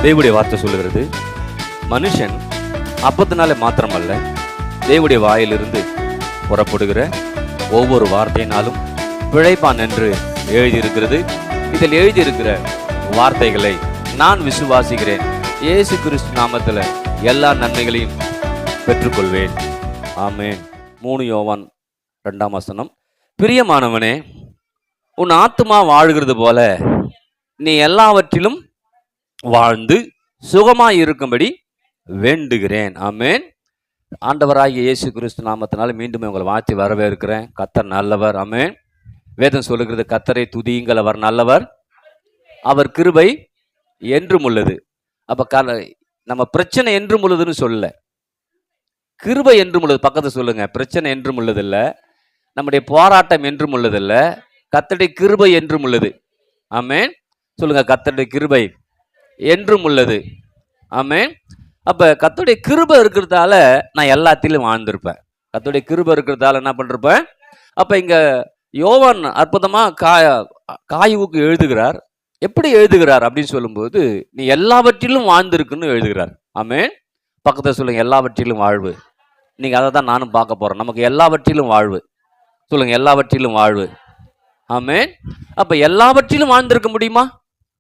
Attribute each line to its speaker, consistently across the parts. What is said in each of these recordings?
Speaker 1: தேவனுடைய வார்த்தை சொல்லுகிறது, மனுஷன் அப்பத்தினாலே மாத்திரமல்ல, தேவனுடைய வாயிலிருந்து புறப்படுகிற ஒவ்வொரு வார்த்தையினாலும் பிழைப்பான் என்று எழுதியிருக்கிறது. இதில் எழுதியிருக்கிற வார்த்தைகளை நான் விசுவாசிக்கிறேன். இயேசு கிறிஸ்து நாமத்தில் எல்லா நன்மைகளையும் பெற்றுக்கொள்வேன். ஆமென். 3 யோவான் 2 பிரியமானவனே, உன் ஆத்துமா வாழ்கிறது போல நீ எல்லாவற்றிலும் வாழ்ந்து சுகமாய் இருக்கும்படி வேண்டுகிறேன். ஆமென். ஆண்டவராகிய இயேசு கிறிஸ்து நாமத்தினால மீண்டும் உங்களை வாழ்த்தி வரவேற்கிறேன். கர்த்தர் நல்லவர். ஆமென். வேதம் சொல்லுகிறது, கர்த்தரை துதியுங்கள், அவர் நல்லவர், அவர் கிருபை என்றும் உள்ளது. அப்ப நம்ம பிரச்சனை என்றும் உள்ளதுன்னு சொல்லல, கிருபை என்றும் உள்ளது. பக்கத்தை சொல்லுங்க, பிரச்சனை என்றும் உள்ளது இல்ல, நம்முடைய போராட்டம் என்றும் உள்ளது இல்ல, கர்த்தருடைய கிருபை என்றும் உள்ளது. ஆமென். சொல்லுங்க, கர்த்தருடைய கிருபை என்றும் உள்ளது. ஆமென். அப்ப கர்த்தருடைய கிருபை இருக்கிறதால நான் எல்லாத்திலும் வாழ்ந்திருப்பேன். கர்த்தருடைய கிருபை இருக்கிறதால என்ன பண்ணிருப்பேன். அப்ப இங்க யோவான் அற்புதமா காயுவுக்கு எழுதுகிறார். எப்படி எழுதுகிறார் அப்படின்னு சொல்லும்போது, நீ எல்லாவற்றிலும் வாழ்ந்திருக்குன்னு எழுதுகிறார். ஆமென். பக்கத்தை சொல்லுங்க, எல்லாவற்றிலும் வாழ்வு. நீங்க அதை தான் நானும் பார்க்க போறேன். நமக்கு எல்லாவற்றிலும் வாழ்வு. சொல்லுங்க, எல்லாவற்றிலும் வாழ்வு. ஆமென். அப்ப எல்லாவற்றிலும் வாழ்ந்திருக்க முடியுமா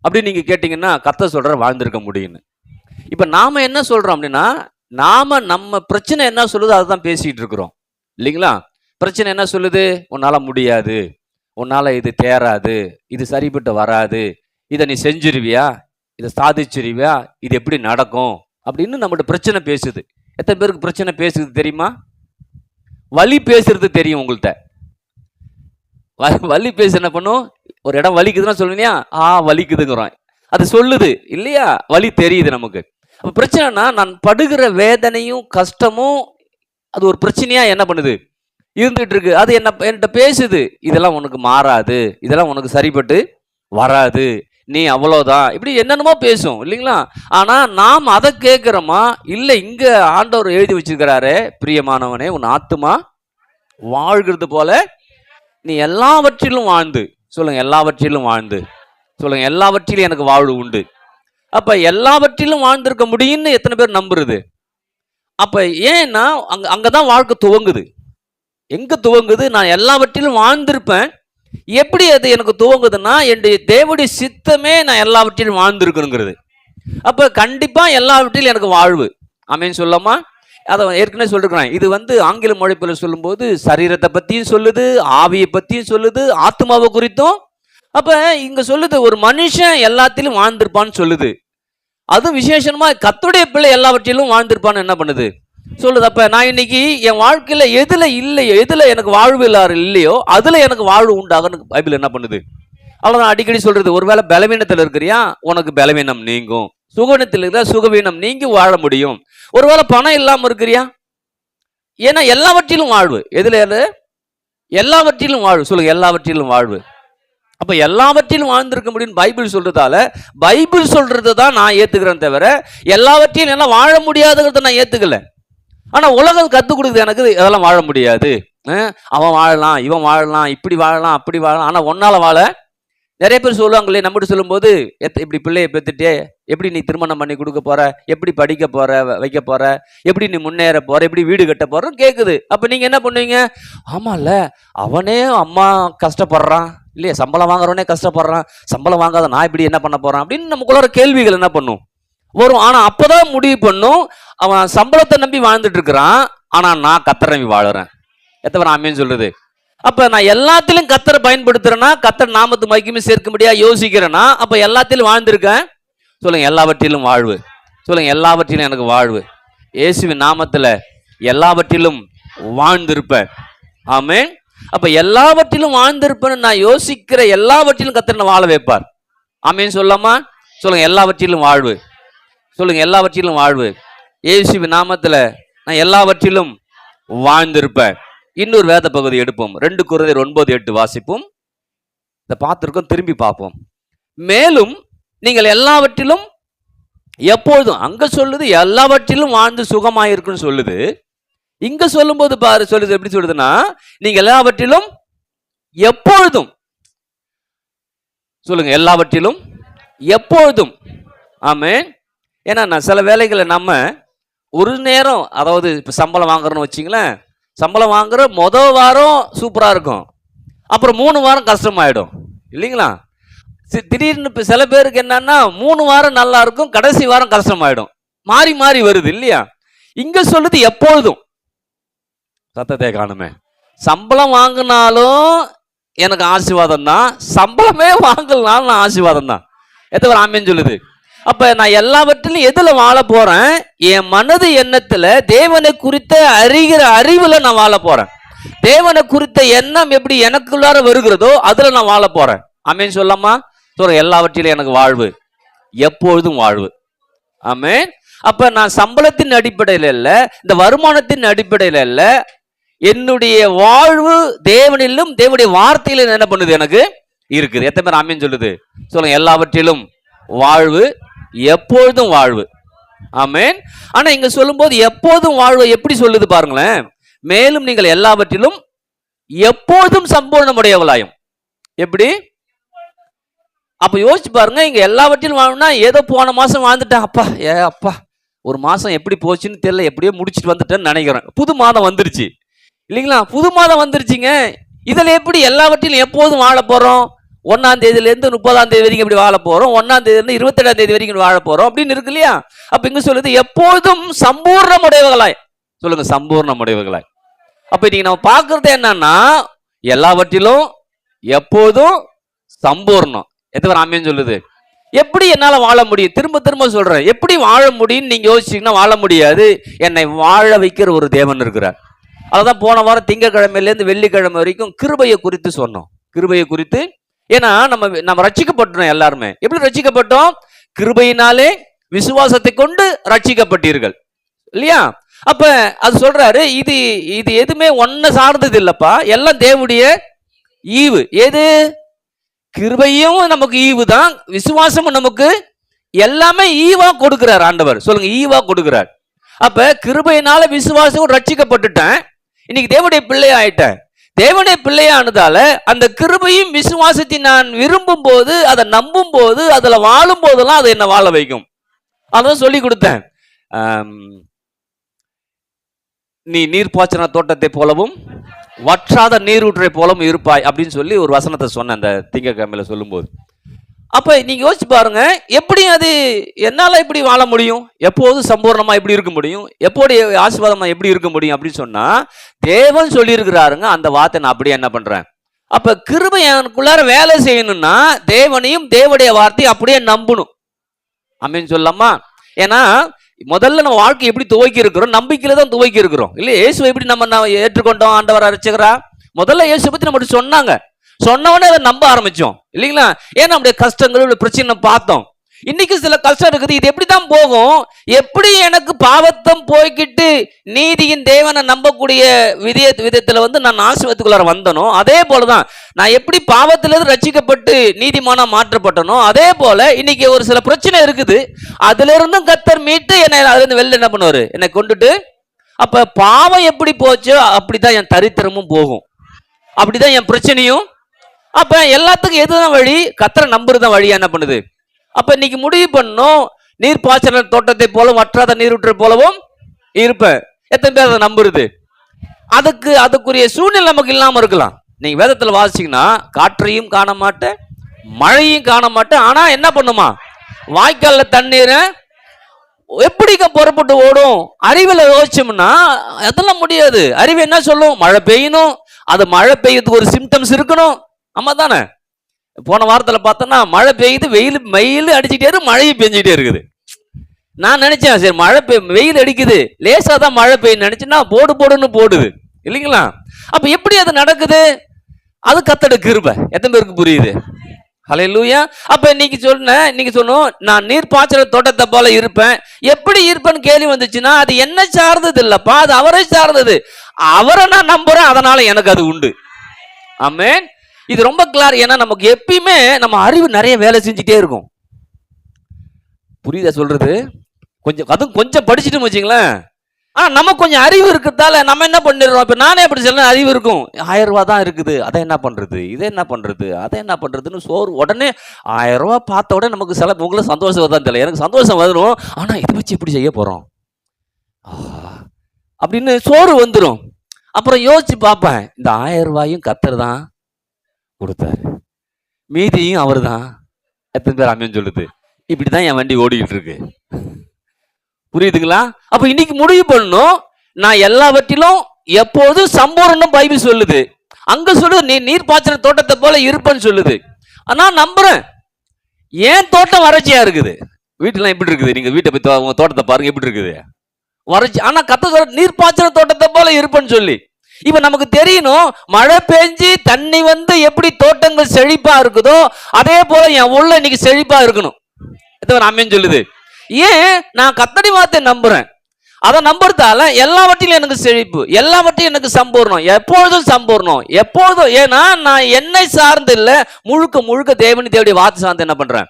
Speaker 1: அப்படின்னு நீங்க கேட்டீங்கன்னா, கர்த்தர் சொல்ற வாழ்ந்திருக்க முடியும்னு. இப்ப நாம என்ன சொல்றோம் அப்படின்னா, நம்ம பிரச்சனை என்ன சொல்லுது அதை தான் பேசிட்டு இருக்கிறோம் இல்லைங்களா. பிரச்சனை என்ன சொல்லுது, உன்னால முடியாது, உன்னால இது தேராது, இது சரிப்பட்டு வராது, இதை நீ செஞ்சிருவியா, இதை சாதிச்சிருவியா, இது எப்படி நடக்கும் அப்படின்னு நம்மளோட பிரச்சனை பேசுது. எத்தனை பேருக்கு பிரச்சனை பேசுது தெரியுமா? வலி பேசுறது தெரியும் உங்கள்கிட்ட. வலி பேச என்ன பண்ணும், ஒரு இடம் வலிக்குதுன்னா சொல்லுவியா, வலிக்குதுங்கிறோம், அது சொல்லுது இல்லையா, வலி தெரியுது நமக்கு. அப்ப பிரச்சனைனா, நான் படுகிற வேதனையும் கஷ்டமும் அது ஒரு பிரச்சனையா என்ன பண்ணுது, இருந்துட்டு இருக்கு. அது என்கிட்ட பேசுது, இதெல்லாம் உனக்கு மாறாது, இதெல்லாம் உனக்கு சரிப்பட்டு வராது, நீ அவ்வளோதான், இப்படி என்னென்னமோ பேசும் இல்லைங்களா. ஆனா நாம் அதை கேட்கிறோமா? இல்லை, இங்க ஆண்டவர் எழுதி வச்சிருக்கிறாரு, பிரியமானவனே, உன் ஆத்துமா வாழ்கிறது போல நீ எல்லாவற்றிலும் வாழ்ந்து. சொல்லுங்க, எல்லாவற்றிலும் வாழ்ந்து. சொல்லுங்க, எல்லாவற்றிலும் எனக்கு வாழ்வு உண்டு. அப்ப எல்லாவற்றிலும் வாழ்ந்திருக்க முடியும்னு எத்தனை பேர் நம்புறது? அப்ப ஏன்னா அங்கதான் வாழ்க்கை துவங்குது. எங்க துவங்குது? நான் எல்லாவற்றிலும் வாழ்ந்திருப்பேன். எப்படி அது எனக்கு துவங்குதுன்னா, என்னுடைய தேவனுடைய சித்தமே நான் எல்லாவற்றிலும் வாழ்ந்திருக்கணுங்கிறது. அப்ப கண்டிப்பா எல்லாவற்றிலும் எனக்கு வாழ்வு. ஆமென் சொல்லாமா? அதை ஏற்கனவே சொல்லிருக்கிறேன். இது ஆங்கில மொழிப்பில் சொல்லும்போது சரீரத்தை பத்தியும் சொல்லுது, ஆவியை பத்தியும் சொல்லுது, ஆத்மாவை குறித்தும். அப்ப இங்க சொல்லுது, ஒரு மனுஷன் எல்லாத்திலும் வாழ்ந்திருப்பான்னு சொல்லுது. அது விசேஷமா கர்த்தருடைய பிள்ளை எல்லாவற்றிலும் வாழ்ந்திருப்பான்னு என்ன பண்ணுது சொல்லுது. அப்ப நான் இன்னைக்கு என் வாழ்க்கையில எதுல இல்லையோ, எதுல எனக்கு வாழ்வு இல்லையோ அதுல எனக்கு வாழ்வு உண்டாகன்னு பைபிள் என்ன பண்ணுது. அவ்வளவுதான். அடிக்கடி சொல்றது, ஒருவேளை பலவீனத்துல இருக்கிறியா, உனக்கு பலவீனம் நீங்கும். சுகவீனத்தில் இருக்கிற சுகவீனம் நீங்கி வாழ முடியும். ஒருவேளை பணம் இல்லாம இருக்கிறியா, ஏன்னா எல்லாவற்றிலும் வாழ்வு. எதுல? எல்லாவற்றிலும் வாழ்வு. சொல்லுங்க, எல்லாவற்றிலும் வாழ்வு. அப்ப எல்லாவற்றிலும் வாழ்ந்திருக்க முடியும் பைபிள் சொல்றதால, பைபிள் சொல்றதை தான் நான் ஏத்துக்கிறேன் தவிர எல்லாவற்றிலும் எல்லாம் வாழ முடியாதுங்கிறத நான் ஏத்துக்கல. ஆனா உலகம் கத்துக் கொடுக்குது எனக்கு, இதெல்லாம் வாழ முடியாது, அவன் வாழலாம், இவன் வாழலாம், இப்படி வாழலாம், அப்படி வாழலாம், ஆனா ஒன்னால வாழ. நிறைய பேர் சொல்லுவாங்களே, நம்மகிட்ட சொல்லும்போது, இப்படி பிள்ளையை பெற்றுட்டே எப்படி நீ திருமணம் பண்ணி கொடுக்க போற, எப்படி படிக்க போற, வைக்க போற, எப்படி நீ முன்னேற போற, எப்படி வீடு கட்ட போறன்னு கேட்குது. அப்ப நீங்க என்ன பண்ணுவீங்க? ஆமால, அவனே அம்மா கஷ்டப்படுறான் இல்லையா, சம்பளம் வாங்குறவனே கஷ்டப்படுறான், சம்பளம் வாங்காத நான் இப்படி என்ன பண்ண போறான் அப்படின்னு நமக்குள்ள கேள்விகள் என்ன பண்ணும் வரும். ஆனா அப்பதான் முடிவு பண்ணும், அவன் சம்பளத்தை நம்பி வாழ்ந்துட்டு இருக்கிறான், ஆனா நான் கர்த்தரை நம்பி வாழுறேன். எத்தனை ஆமென் சொல்றது? அப்ப நான் எல்லாத்திலும் கர்த்தரை பயன்படுத்துறேன்னா, கர்த்தர் நாமத்து மகிமை சேர்க்க முடியா யோசிக்கிறேன்னா, அப்ப எல்லாத்திலும் வாழ்ந்திருக்கேன். சொல்லுங்க, எல்லாவற்றிலும் வாழ்வு. சொல்லுங்க, எல்லாவற்றிலும் எனக்கு வாழ்வு. இயேசுவின் நாமத்துல எல்லாவற்றிலும் வாழ்ந்திருப்பேன். ஆமென். அப்ப எல்லாவற்றிலும் வாழ்ந்திருப்பேன்னு நான் யோசிக்கிற எல்லாவற்றிலும் கர்த்தர் வாழ வைப்பார். ஆமென் சொல்லாமா? சொல்லுங்க, எல்லாவற்றிலும் வாழ்வு. சொல்லுங்க, எல்லாவற்றிலும் வாழ்வு. இயேசுவின் நாமத்துல நான் எல்லாவற்றிலும் வாழ்ந்திருப்பேன். இன்னொரு வேத பகுதி எடுப்போம். 2 கொரிந்தியர் 9:8 வாசிப்போம். இதை பார்த்திருக்கோம், திரும்பி பார்ப்போம். மேலும் நீங்கள் எல்லாவற்றிலும் எப்பொழுதும், அங்க சொல்லுது எல்லாவற்றிலும் வாழ்ந்து சுகமாயிருக்குன்னு சொல்லுது. இங்க சொல்லும் போது பாரு சொல்லுது, எப்படி சொல்லுதுன்னா, நீங்க எல்லாவற்றிலும் எப்பொழுதும். சொல்லுங்க, எல்லாவற்றிலும் எப்பொழுதும். ஆமென். ஏன்னா நான் சில வேலைகளை நம்ம ஒரு நேரம், அதாவது இப்போ சம்பளம் வாங்குறோன்னு வச்சிங்களேன், சம்பளம் வாங்குற மொதல் வாரம் சூப்பராக இருக்கும், அப்புறம் 3 வாரம் கஷ்டமாயிடும் இல்லைங்களா? திடீர்னு இப்போ சில பேருக்கு என்னன்னா 3 வாரம் நல்லா இருக்கும், கடைசி வாரம் கஷ்டமாயிடும், மாறி மாறி வருது இல்லையா? இங்க சொல்லுது எப்பொழுதும். சத்தத்தை காணுமே. சம்பளம் வாங்கினாலும் எனக்கு ஆசீர்வாதம் தான், சம்பளமே வாங்கலனாலும் நான் ஆசீர்வாதம் தான். எத்தனை ஆமேன்னு சொல்லுது. அப்ப நான் எல்லாவற்றிலும் எதுல வாழ போறேன்? என் மனது எண்ணத்துல தேவனை குறித்த அறிகிற அறிவுல நான் வாழ போறேன். தேவனை குறித்த எண்ணம் எப்படி எனக்குள்ளார வருகிறதோ அதுல நான் வாழ போறேன். ஆமேன் சொல்லாமா? சொல்ற எல்லாவற்றிலும் எனக்கு வாழ்வு, எப்பொழுதும் வாழ்வு. ஆமேன். அப்ப நான் சம்பளத்தின் அடிப்படையில் இல்ல, இந்த வருமானத்தின் அடிப்படையில் இல்ல, என்னுடைய வாழ்வு தேவனிலும் தேவனுடைய வார்த்தையிலும் என்ன பண்ணுது எனக்கு இருக்குது. எத்தனை பேர் ஆமேன் சொல்லுது? சொல்லுங்க, எல்லாவற்றிலும் வாழ்வு, எப்பொழுதும் வாழ்வு. ஆமேன். ஆனா இங்க சொல்லும் போது எப்போதும் வாழ்வு எப்படி சொல்லுது பாருங்களேன். மேலும் நீங்கள் எல்லாவற்றிலும் எப்போதும் சம்பூர்ணமுடையவளாயும். எப்படி? அப்ப யோசிச்சு பாருங்க, இங்க எல்லாவற்றிலும் வாழணும்னா ஏதோ போன மாசம் வாழ்ந்துட்டேன், அப்பா ஒரு மாசம் எப்படி போச்சுன்னு தெரியல, எப்படியோ முடிச்சுட்டு வந்துட்டேன்னு நினைக்கிறேன். புது மாதம் வந்துருச்சு இல்லைங்களா? புது மாதம் வந்துருச்சுங்க. இதுல எப்படி எல்லாவற்றிலும் எப்போதும் வாழ போறோம்? 1ஆம் தேதியிலேருந்து 30ஆம் தேதி வரைக்கும் இப்படி வாழ போறோம், 1ஆம் தேதியிலிருந்து 27ஆம் தேதி வரைக்கும் வாழ போறோம் அப்படின்னு இருக்கு இல்லையா? அப்ப இங்க சொல்லுது எப்போதும் சம்பூர்ணமுடையவர்களாய். சொல்லுங்க, சம்பூர்ணமுடையவர்களாய். அப்ப இன்னைக்கு நம்ம பார்க்கறது என்னன்னா, எல்லாவற்றிலும் எப்போதும் சம்பூர்ணம். எத்தனை ஆமேன்னு சொல்லுது? எப்படி என்னால வாழ முடியும்? திரும்ப திரும்ப சொல்றேன், எப்படி வாழ முடியும் நீங்க யோசிச்சீங்கன்னா வாழ முடியாது. என்னை வாழ வைக்கிற ஒரு தேவன் இருக்கிறார். அதான் போன வாரம் திங்கக்கிழமையிலேருந்து வெள்ளிக்கிழமை வரைக்கும் கிருபையை குறித்து சொன்னோம். கிருபையை குறித்து, ஏன்னா நம்ம ரட்சிக்கப்பட்டோம். எல்லாருமே எப்படி ரட்சிக்கப்பட்டோம்? கிருபையினாலே விசுவாசத்தை கொண்டு ரட்சிக்கப்பட்டீர்கள் இல்லையா? அப்ப அது சொல்றாரு, இது இது எதுவுமே ஒன்ன சார்ந்தது இல்லப்பா, எல்லாம் தேவனுடைய ஈவு. எது? கிருபையும் நமக்கு ஈவு தான், விசுவாசமும் நமக்கு, எல்லாமே ஈவா கொடுக்கிறார் ஆண்டவர். சொல்லுங்க, ஈவா கொடுக்கிறார். அப்ப கிருபையினால விசுவாசம் ரட்சிக்கப்பட்டுட்டேன், இன்னைக்கு தேவனுடைய பிள்ளை ஆயிட்டேன். தேவனுடைய பிள்ளையானதால அந்த கிருபையும் விசுவாசத்தை நான் விரும்பும் போது, அதை நம்பும் போது, அதுல வாழும் போதெல்லாம் அதை என்ன வாழ வைக்கும். அதான் சொல்லி கொடுத்தேன். நீ நீர்ப்பாய்ச்சன தோட்டத்தை போலவும் வற்றாத நீரூற்றை போலவும் இருப்பாய் அப்படின்னு சொல்லி ஒரு வசனத்தை சொன்னேன் அந்த திங்கக்கிழமையில சொல்லும்போது. அப்ப நீங்க யோசிச்சு பாருங்க, எப்படி அது என்னால எப்படி வாழ முடியும்? எப்போதும் சம்பூர்ணமா எப்படி இருக்க முடியும்? எப்போது ஆசீர்வாதமா எப்படி இருக்க முடியும் அப்படின்னு சொன்னா, தேவன் சொல்லி இருக்கிறாருங்க. அந்த வார்த்தை நான் அப்படியே என்ன பண்றேன்? அப்ப கிருபை எனக்குள்ளார வேலை செய்யணும்னா தேவனையும் தேவனுடைய வார்த்தையை அப்படியே நம்பணும். அப்படின்னு சொல்லலாமா? ஏன்னா முதல்ல நம்ம வாழ்க்கை எப்படி துவக்கி இருக்கிறோம்? நம்பிக்கையில தான் துவக்கி இருக்கிறோம் இல்லையா? இயேசுவை எப்படி நம்ம ஏற்றுக்கொண்டோம் ஆண்டவர் ரட்சகரா? முதல்ல இயேசு பத்தி நம்ம சொன்னாங்க, சொன்னவொடனே அதை நம்ப ஆரம்பிச்சோம் இல்லைங்களா? ஏன்னா நம்முடைய கஷ்டங்கள் பிரச்சனை பார்த்தோம். இன்னைக்கு சில கஷ்டம் இருக்குது, இது எப்படிதான் போகும்? எப்படி எனக்கு பாவத்தம் போய்கிட்டு நீதியின் தேவனை நம்பக்கூடிய விதத்துல நான் ஆசீர்வாதத்துக்குள்ளார வந்தனோ, அதே போலதான் நான் எப்படி பாவத்திலிருந்து ரட்சிக்கப்பட்டு நீதிமானா மாற்றப்பட்டனோ, அதே போல இன்னைக்கு ஒரு சில பிரச்சனை இருக்குது, அதுல இருந்தும் கர்த்தர் மீட்டு என்னை அதுல இருந்து வெளில என்ன பண்ணுவாரு? என்னை கொண்டுட்டு. அப்ப பாவம் எப்படி போச்சோ அப்படிதான் என் தரித்திரமும் போகும், அப்படிதான் என் பிரச்சனையும். அப்ப எல்லாத்துக்கும் எதுதான் வழி? கர்த்தரை நம்புறதுதான் வழி. என்ன பண்ணுது? அப்ப இன்னைக்கு முடிவு பண்ணும், நீர் பாய்ச்சன தோட்டத்தை போலவும் வற்றாத நீரூற்றை போலவும் இருப்பேன். எத்தனை பேர் அதை நம்புறது? அதுக்குரிய சூழ்நிலை நமக்கு இல்லாம இருக்கலாம். நீங்க வேதத்துல வாசிச்சீங்கன்னா, காற்றையும் காண மாட்டேன், மழையும் காண மாட்டேன், ஆனா என்ன பண்ணுமா? வாய்க்கால்ல தண்ணீரை எப்படிங்க புறப்பட்டு ஓடும்? அறிவுல யோசிச்சோம்னா அதெல்லாம் முடியாது. அறிவு என்ன சொல்லும்? மழை பெய்யணும், அது மழை பெய்யறதுக்கு ஒரு சிம்டம்ஸ் இருக்கணும். ஆமா தானே? போன வாரத்தில் பார்த்தோன்னா மழை பெய்யுது, வெயில் அடிச்சுட்டே இருக்கு, மழையும் பெஞ்சிட்டே இருக்குது. நான் நினைச்சேன், சரி மழை வெயில் அடிக்குது, லேசா தான் மழை பெய்யும் நினைச்சுன்னா போடுன்னு போடுது இல்லைங்களா? அப்ப எப்படி அது நடக்குது? அது கர்த்தருடைய கிருபை. எத்தனை பேருக்கு புரியுது? ஹல்லேலூயா. அப்ப இன்னைக்கு சொன்னோம், நான் நீர் பாய்ச்சற தோட்டத்தை போல இருப்பேன். எப்படி இருப்பேன்னு கேள்வி வந்துச்சுன்னா, அது என்ன சார்ந்தது இல்லப்பா, அது அவரை சார்ந்தது. அவரை நான் நம்புறேன், அதனால எனக்கு அது உண்டு. ஆமென். இது ரொம்ப கிளார். ஏன்னா நமக்கு எப்பயுமே நம்ம அறிவு நிறைய வேலை செஞ்சுட்டே இருக்கும். புரியுதா சொல்றது? அதுவும் கொஞ்சம் படிச்சுட்டு வச்சுங்களேன், ஆனா நமக்கு கொஞ்சம் அறிவு இருக்கிறதால நம்ம என்ன பண்ணிடுறோம். இப்ப நானே அப்படி சொல்ல அறிவு இருக்கும், 1000 ரூபாய் தான் இருக்குது, அதை என்ன பண்றது, இதை என்ன பண்றது, அதை என்ன பண்றதுன்னு சோறு உடனே 1000 ரூபாய் பார்த்த உடனே நமக்கு சில உங்களுக்கு சந்தோஷம் வருதான் தெரியல, எனக்கு சந்தோஷம் வரும். ஆனா இதை வச்சு எப்படி செய்ய போறோம் அப்படின்னு சோறு வந்துடும். அப்புறம் யோசிச்சு பார்ப்பேன், இந்த 1000 ரூபாயும் கர்த்தர் தான் கொடுத்தாரு, மீதியும் அவர் தான். எத்தனை பேர் ஆமென் சொல்லுது? இப்படிதான் என் வண்டி ஓடிக்கிட்டு இருக்கு. புரியுதுங்களா? அப்ப இன்னைக்கு முடிவு பண்ணணும், நான் எல்லாவற்றிலும் எப்போதும் சம்பூர்ணம் பைபிள் சொல்லுது. அங்க சொல்லுது நீ நீர் பாய்ச்சல் தோட்டத்தை போல இருப்பன்னு சொல்லுது. ஆனா நம்புறேன், ஏன் தோட்டம் வறட்சியா இருக்குது. வீட்டுலாம் எப்படி இருக்குது? நீங்க வீட்டை போய் உங்க தோட்டத்தை பாருங்க, எப்படி இருக்குது வறட்சி. ஆனா கர்த்தர் சொல்ற நீர் பாய்ச்சல் தோட்டத்தை போல இருப்பன்னு சொல்லி. இப்ப நமக்கு தெரியணும், மழை பெஞ்சு தண்ணி வந்து எப்படி தோட்டங்கள் செழிப்பா இருக்குதோ அதே போல என் உள்ள இன்னைக்கு செழிப்பா இருக்கணும். ஆமென் சொல்லுது. ஏன்? நான் கர்த்தருடைய வார்த்தையை நம்புறேன். அதை நம்புறதால எல்லாவற்றிலும் எனக்கு செழிப்பு, எல்லாவற்றையும் எனக்கு சம்பூர்ணம், எப்பொழுதும் சம்பூர்ணம், எப்பொழுதும். ஏன்னா நான் என்னை சார்ந்து இல்ல, முழுக்க முழுக்க தேவனி தேவடைய வார்த்தை சார்ந்து என்ன பண்றேன்.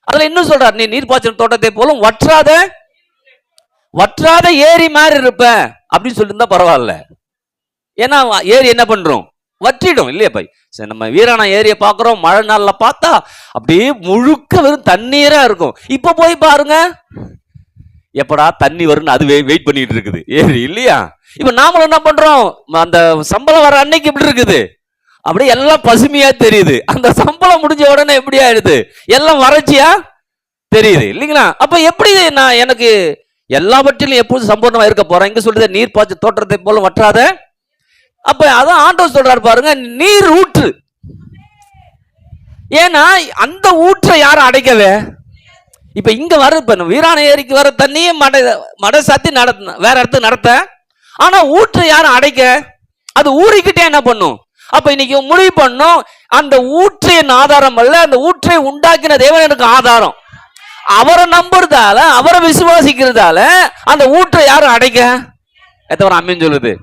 Speaker 1: அதுல இன்னும் சொல்றார், நீ நீர்ப்பாய்ச்சல் தோட்டத்தை போலும் வற்றாத ஏரி மாதிரி இருப்ப அப்படின்னு சொல்லிட்டு இருந்தா பரவாயில்ல. ஏன்னா ஏரி என்ன பண்றோம், வற்றிடும் இல்லையா பை. சரி, நம்ம வீராணா ஏரியை பார்க்குறோம், மழை நாள்ல பார்த்தா அப்படியே முழுக்க வெறும் தண்ணீரா இருக்கும். இப்ப போய் பாருங்க, எப்படா தண்ணி வரும்னு அது வெயிட் பண்ணிட்டு இருக்குது ஏரி இல்லையா. இப்ப நாமளும் என்ன பண்றோம், அந்த சம்பளம் வர அன்னைக்கு எப்படி இருக்குது, அப்படியே எல்லாம் பசுமையா தெரியுது. அந்த சம்பளம் முடிஞ்ச உடனே எப்படி ஆயிடுது, எல்லாம் வறட்சியா தெரியுது இல்லைங்களா. அப்ப எப்படி நான் எனக்கு எல்லாவற்றிலும் எப்போதும் சம்பூர்ணமா இருக்க போறேன். இங்க சொல்றது நீர் பாய்ச்ச தோற்றத்தை போல வற்றாத. அப்ப அதான் ஆண்டவர் சொல்றாரு பாருங்க, நீர் ஊற்று. ஏன்னா அந்த ஊற்றை யாரும் அடைக்கவே. இப்ப இங்க வர வீராண ஏரிக்கு வர தண்ணியே மடை சாத்தி வேற இடத்துக்கு நடத்த. ஆனா ஊற்றை யாரும் அடைக்க, அது ஊறிக்கிட்டே என்ன பண்ணும். அப்ப இன்னைக்கு முடிவு பண்ணும், அந்த ஊற்றின் ஆதாரம் அல்ல, அந்த ஊற்றை உண்டாக்கின தேவன் எனக்கு ஆதாரம். அவரை நம்புறதால, அவரை விசுவாசிக்கிறதால அந்த ஊற்றை யாரும் அடைக்க. எத்தனை ஆமென் சொல்லுது.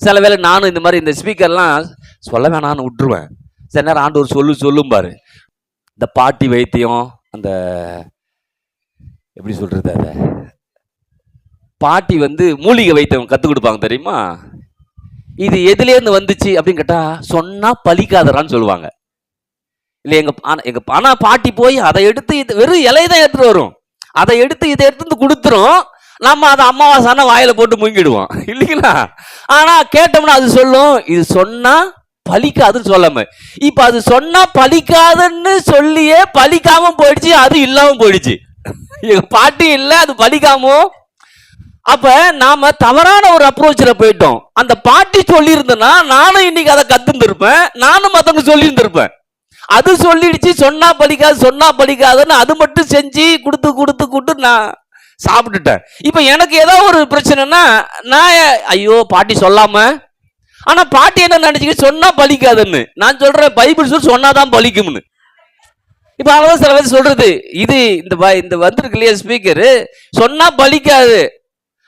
Speaker 1: சில வேளை நானும் இந்த மாதிரி இந்த ஸ்பீக்கர்லாம் சொல்ல வேணான்னு விட்டுருவேன். சில நேரம் ஆண்டவர் சொல்லும் பாரு, இந்த பாட்டி வைத்தியம், அந்த எப்படி சொல்றது, அத பாட்டி வந்து மூலிகை வைத்தியம் கற்றுக் கொடுப்பாங்க தெரியுமா. இது எதுலேருந்து வந்துச்சு அப்படின்னு கேட்டா சொன்னா பலிக்காதரான்னு சொல்லுவாங்க இல்லை. எங்க ஆனா பாட்டி போய் அதை எடுத்து இது வெறும் இலையதான் எடுத்துட்டு வரும், அதை எடுத்து இதை எடுத்து கொடுத்துரும். நம்ம அதை அமாவாசை வாயில போட்டு முங்கிடுவோம் இல்லைங்களா. ஆனா கேட்டோம்னா அது சொல்லும், இது சொன்னா பலிக்காதுன்னு சொல்லாம. இப்ப அது சொன்னா பலிக்காதுன்னு சொல்லியே பலிக்காம போயிடுச்சு, அது இல்லாம போயிடுச்சு. எங்க பாட்டி இல்ல, அது பலிக்காமோ. அப்ப நாம தவறான ஒரு அப்ரோச்ல போயிட்டோம். அந்த பாட்டி சொல்லி இருந்தேன்னா நானும் இன்னைக்கு அதை கத்துருப்பேன், நானும் மத்தவங்க சொல்லி இருந்திருப்பேன். அது சொல்லிடுச்சு, சொன்னா பலிக்காதுன்னு அது மட்டும் செஞ்சு கொடுத்து நான் சாப்பிட்டுட்டேன். இப்ப எனக்கு ஏதோ ஒரு பிரச்சனைனா நான் ஐயோ பாட்டி சொல்லாம. ஆனா பாட்டி என்ன நினைச்சு சொன்னா பலிக்காதுன்னு. நான் சொல்றேன் பைபிள் சொன்னாதான் பலிக்கும்னு. இப்ப அவதான் சில பேர் சொல்றது, இது இந்த வந்திருக்கு இல்லையா ஸ்பீக்கர், சொன்னா பலிக்காது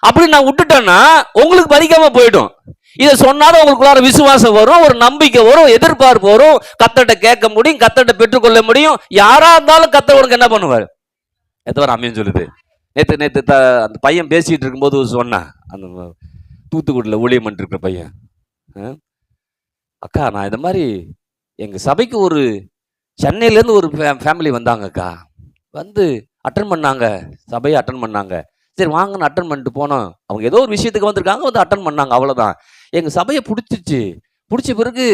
Speaker 1: அப்படி நான் விட்டுட்டேன்னா உங்களுக்கு பலிக்காம போயிடும். இதை சொன்னாலும் உங்களுக்குள்ளார விசுவாசம் வரும், ஒரு நம்பிக்கை வரும், எதிர்பார்ப்பு வரும், கர்த்தர்ட்ட கேட்க முடியும், கர்த்தர்ட்ட பெற்றுக்கொள்ள முடியும். யாரா இருந்தாலும் கர்த்தர் உனக்கு என்ன பண்ணுவார். எத்தனை ஆமென் சொல்லுது. நேற்று அந்த பையன் பேசிட்டு இருக்கும்போது சொன்னான், அந்த தூத்துக்குடியில் ஊழியம் பண்ணிட்டு இருக்கிற பையன், அக்கா நான் இந்த மாதிரி எங்க சபைக்கு ஒரு சென்னையிலேருந்து ஒரு ஃபேமிலி வந்தாங்க அக்கா, வந்து அட்டன் பண்ணாங்க, சபையை அட்டன் பண்ணாங்க. சரி வாங்கன்னு அட்டன் பண்ணிட்டு போனோம். அவங்க ஏதோ ஒரு விஷயத்துக்கு வந்திருக்காங்க, வந்து அட்டன் பண்ணாங்க, அவ்வளோதான். எங்கள் சபையை பிடிச்சிச்சு. பிடிச்ச பிறகு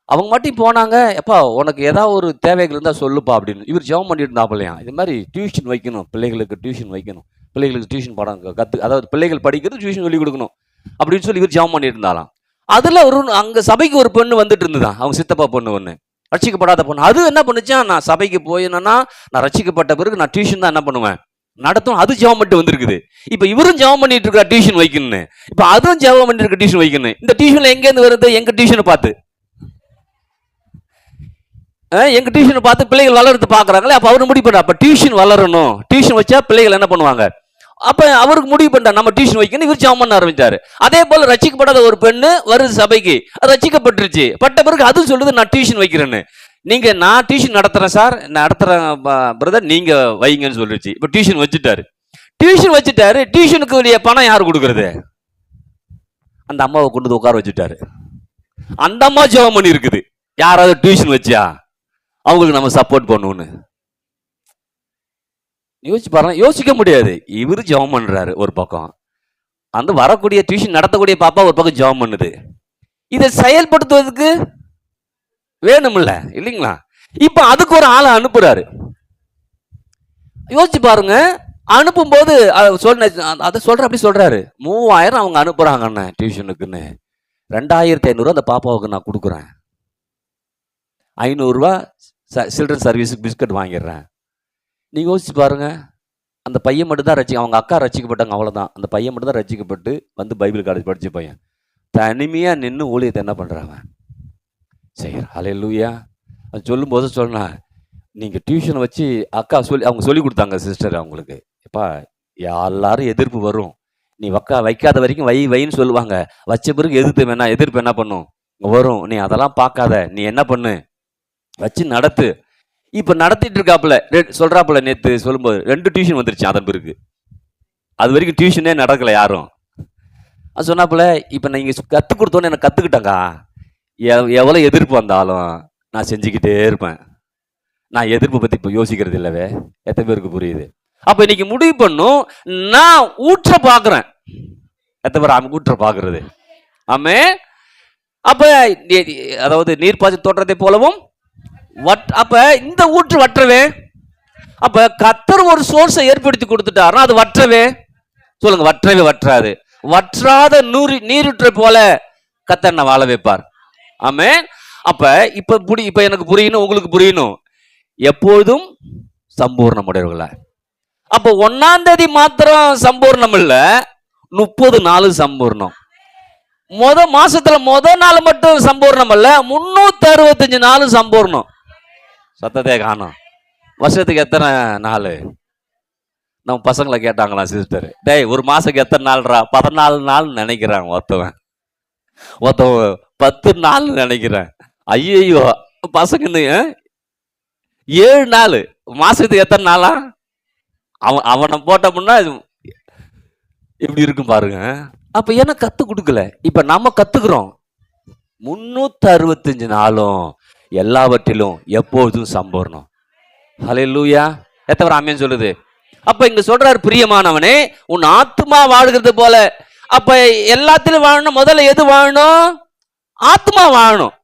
Speaker 1: அவங்க மட்டும் போனாங்க, எப்பா உனக்கு ஏதாவது ஒரு தேவைகள் இருந்தால் சொல்லுப்பா அப்படின்னு. இவர் ஜெபம் பண்ணிட்டு இருந்தாப்பலையா, இது மாதிரி டியூஷன் வைக்கணும், பிள்ளைகளுக்கு டியூஷன் வைக்கணும், பிள்ளைகளுக்கு டியூஷன் பாடம் அதாவது பிள்ளைகள் படிக்கிறது டியூஷன் சொல்லி கொடுக்கணும் அப்படின்னு சொல்லி இவர் ஜெபம் பண்ணிட்டு இருந்தாலாம். அதில் ஒரு அங்கே சபைக்கு ஒரு பொண்ணு வந்துட்டு இருந்துதான், அவங்க சித்தப்பா பொண்ணு ஒன்று, ரட்சிக்கப்படாத பொண்ணு. அது என்ன பண்ணுச்சா, நான் சபைக்கு போயினா நான் ரட்சிக்கப்பட்ட பிறகு நான் டியூஷன் தான் என்ன பண்ணுவேன் நடத்தும். அது ஜெபம் பண்ணிட்டு வந்திருக்குது. இப்ப இவரும் ஜெபம் பண்ணிட்டு இருக்கா டியூஷன் வைக்கணும்னு. இப்ப அதுவும் ஜெபம் பண்ணிட்டு இருக்க டியூஷன் வைக்கணும். இந்த டியூஷன்ல எங்க இருந்து வருது, எங்க டியூஷனை பார்த்து, எங்க டியூஷனை பார்த்து பிள்ளைகள் வளர்த்து பாக்குறாங்களே. அப்ப அவரு முடிவு பண்ண, அப்ப டியூஷன் வளரணும், டியூஷன் வச்சா பிள்ளைகள் என்ன பண்ணுவாங்க. அப்ப அவருக்கு முடிவு பண்ண நம்ம டியூஷன் வைக்கணும், இவர் ஜெபம் பண்ண ஆரம்பிச்சாரு. அதே போல ரட்சிக்கப்படாத ஒரு பெண்ணு வருது சபைக்கு, ரட்சிக்கப்பட்டுருச்சு. பட்ட பிறகு அது சொல்லுது நான் டியூஷன் வைக்கிறேன்னு. நீங்க நான் டியூஷன் நடத்துறேன் சார், நடத்துறேன் பிரதர், நீங்க வைங்கன்னு சொல்லிடுச்சு. இப்ப டியூஷன் வச்சுட்டாரு. டியூஷனுக்கு பணம் யாரு கொடுக்கறது, அந்த அம்மாவை கொண்டு வந்து உட்கார வச்சுட்டாரு. அந்த அம்மா ஜெபம் பண்ணி இருக்குது, யாராவது டியூஷன் வச்சா அவங்களுக்கு நம்ம சப்போர்ட் பண்ணுவோன்னு. யோசிச்சு பாருங்க, யோசிக்க முடியாது. இவரு ஜெபம் பண்றாரு ஒரு பக்கம், அந்த வரக்கூடிய டியூஷன் நடத்தக்கூடிய பாப்பா ஒரு பக்கம் ஜெபம் பண்ணுது. இதை செயல்படுத்துவதற்கு வேணும்ல, இல்லைங்களா? இப்ப அதுக்கு ஒரு ஆளை அனுப்புறாரு. யோசிச்சு பாருங்க, அனுப்பும் போது அதை சொல்ற அப்படி சொல்றாரு, 3000 அவங்க அனுப்புறாங்க அண்ணன் டியூஷனுக்குன்னு, 2500 அந்த பாப்பாவுக்கு நான் கொடுக்குறேன், 500 சில்ட்ரன் சர்வீஸுக்கு பிஸ்கட் வாங்கிடுறேன். நீங்க யோசிச்சு பாருங்க, அந்த பையன் மட்டும் தான் அவங்க அக்கா ரசிக்கப்பட்டாங்க, அவ்வளவுதான். அந்த பையன் மட்டும் தான் ரசிக்கப்பட்டு வந்து பைபிள் காலேஜ் படிச்ச பையன் தனிமையா நின்று ஊழியத்தை என்ன பண்றாங்க செய்யற. ஹல்லேலூயா. அது சொல்லும் போது சொன்னா, நீங்க டியூஷன் வச்சு அக்கா அவங்க சொல்லி கொடுத்தாங்க சிஸ்டர் அவங்களுக்கு, எப்பா எல்லாரும் எதிர்ப்பு வரும், நீ வைக்காத வரைக்கும் வைன்னு சொல்லுவாங்க, வச்ச பிறகு எதிர்ப்பு என்ன பண்ணும் வரும், நீ அதெல்லாம் பார்க்காத, நீ என்ன பண்ணு வச்சு நடத்து. இப்ப நடத்திட்டு இருக்காப்புல சொல்றாப்புல, நேத்து சொல்லும்போது 2 டியூஷன் வந்துருச்சு. அதன் பிறகு அது வரைக்கும் டியூஷனே நடக்கல யாரும். அது சொன்னாப்புல, இப்ப நீங்க கத்துக் கொடுத்தோன்னு எனக்கு கத்துக்கிட்டேங்க, எவ்வளவு எதிர்ப்பு வந்தாலும் நான் செஞ்சுக்கிட்டே இருப்பேன், நான் எதிர்ப்பு பத்தி இப்ப யோசிக்கிறது இல்லவே. எத்தனை பேருக்கு புரியுது? அப்ப இன்னைக்கு முடிவு பண்ணும், நான் ஊற்ற பாக்குறேன். எத்தனை பேர் ஊற்ற பாக்குறது? ஆமே. அப்ப அதாவது நீர்ப்பாய்ச்சி தோற்றத்தை போலவும் அப்ப இந்த ஊற்று வற்றவே. அப்ப கர்த்தர் ஒரு சோர்ஸை ஏற்படுத்தி கொடுத்துட்டாருன்னா அது வற்றவே. சொல்லுங்க, வற்றவே வற்றாது. வற்றாத நீரூற்றை போல கர்த்தர் வாழ வைப்பார். ஆமே. அப்ப இப்ப எனக்கு புரியணும், உங்களுக்கு புரியணும், எப்பொழுதும் சம்பூர்ணமுடையவர்களா. அப்ப 1ஆம் தேதி மாத்திரம் சம்பூர்ணம் இல்ல, 30 நாள் சம்பூர்ணம். மாசத்துல நாள் மட்டும் சம்பூர்ணம் அல்ல, 365 நாளும் சம்பூர்ணம். சத்தத்தை காணும். வருஷத்துக்கு எத்தனை நாள்? நம்ம பசங்களை கேட்டாங்களா சிஸ்டர், டேய் ஒரு மாசத்துக்கு எத்தனை நாள்ரா? 14 நாள் நினைக்கிறாங்க ஒருத்தவன் 10 நாள் நினைக்கிறேன். ஐயோ பசங்க 7 நாள், மாசத்துக்கு எத்தனை நாளா? அவனை போட்டோம்னா எப்படி இருக்கும் பாருங்க. அப்ப என்ன கத்து கொடுக்கல, இப்ப நம்ம கத்துக்கிறோம். 365 நாளும் எல்லாவற்றிலும் எப்போதும் சம்பூர்ணம். ஹல்லேலூயா. எத்தனை ஆமென் சொல்லுது? அப்ப இங்க சொல்றாரு, பிரியமானவனே உன் ஆத்மா வாழ்கிறது போல. அப்ப எல்லாத்திலும் வாழணும். முதல்ல எது வாழணும்? ஆத்மா வாழணும்.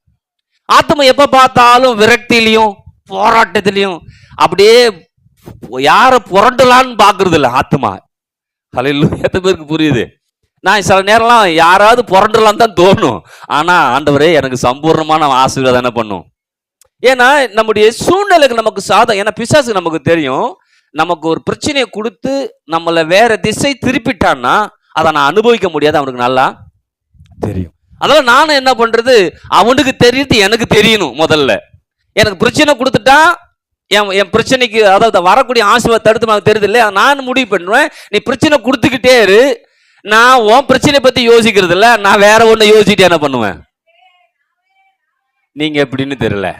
Speaker 1: ஆத்மா எப்ப பார்த்தாலும் விரக்தியிலையும் போராட்டத்திலையும் அப்படியே யார புரண்டலான்னு பாக்குறது இல்ல ஆத்மா. ஹல்லேலூயா. எத்தனை பேருக்கு புரியுது? நான் சில நேரம்லாம் யாராவது புரண்டலாம் தான் தோணும், ஆனா ஆண்டவரே எனக்கு சம்பூர்ணமான ஆசீர்வாதம் என்ன பண்ணும். ஏன்னா நம்முடைய சூழ்நிலைக்கு நமக்கு ஏன்னா பிசாசு நமக்கு தெரியும், நமக்கு ஒரு பிரச்சனையை கொடுத்து நம்மளை வேற திசை திருப்பிட்டான்னா அதை நான் அனுபவிக்க முடியாது, அவனுக்கு நல்லா தெரியும். அதனால நானும் என்ன பண்றது, அவனுக்கு தெரியுது எனக்கு தெரியணும். முதல்ல எனக்கு பிரச்சனை கொடுத்துட்டா என் பிரச்சனைக்கு அதாவது வரக்கூடிய ஆசீர்வாதம் தடுத்து நமக்கு தெரியுது இல்லையா, நான் முடிவு பண்ணுவேன், நீ பிரச்சனை கொடுத்துக்கிட்டே இரு, நான் உன் பிரச்சனை பத்தி யோசிக்கிறது இல்ல, நான் வேற ஒண்ணு யோசிச்சுட்டு என்ன பண்ணுவேன். நீங்க எப்படின்னு தெரியல.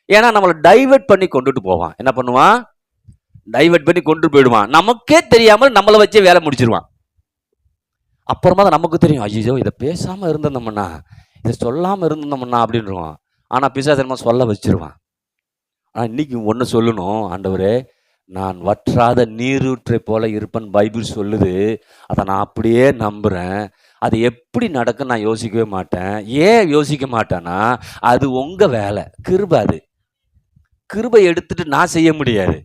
Speaker 1: ஏன்னா நம்மளை டைவர்ட் பண்ணி கொண்டுட்டு போவான். என்ன பண்ணுவான்? டைவர்ட் பண்ணி கொண்டு போயிடுவான். நமக்கே தெரியாமல் நம்மளை வச்சே வேலை முடிச்சிருவான். அப்புறமா தான் நமக்கு தெரியும், ஐயோ இதை பேசாம இருந்தோம்னா, இதை சொல்லாம இருந்தோம்னா அப்படின்றான். ஆனா பிசாசு நம்ம சொல்ல வச்சிருவான். ஆனா இன்னைக்கு ஒண்ணு சொல்லணும், ஆண்டவரே நான் வற்றாத நீரூற்றை போல இருப்பேன் பைபிள் சொல்லுது, அதை நான் அப்படியே நம்புறேன். அது எப்படி நடக்கும் நான் யோசிக்கவே மாட்டேன். ஏன் யோசிக்க மாட்டேன்னா, அது உங்க வேலை, கிருபை. அது கிருபை எடுத்துட்டு நான் செய்ய முடியாது.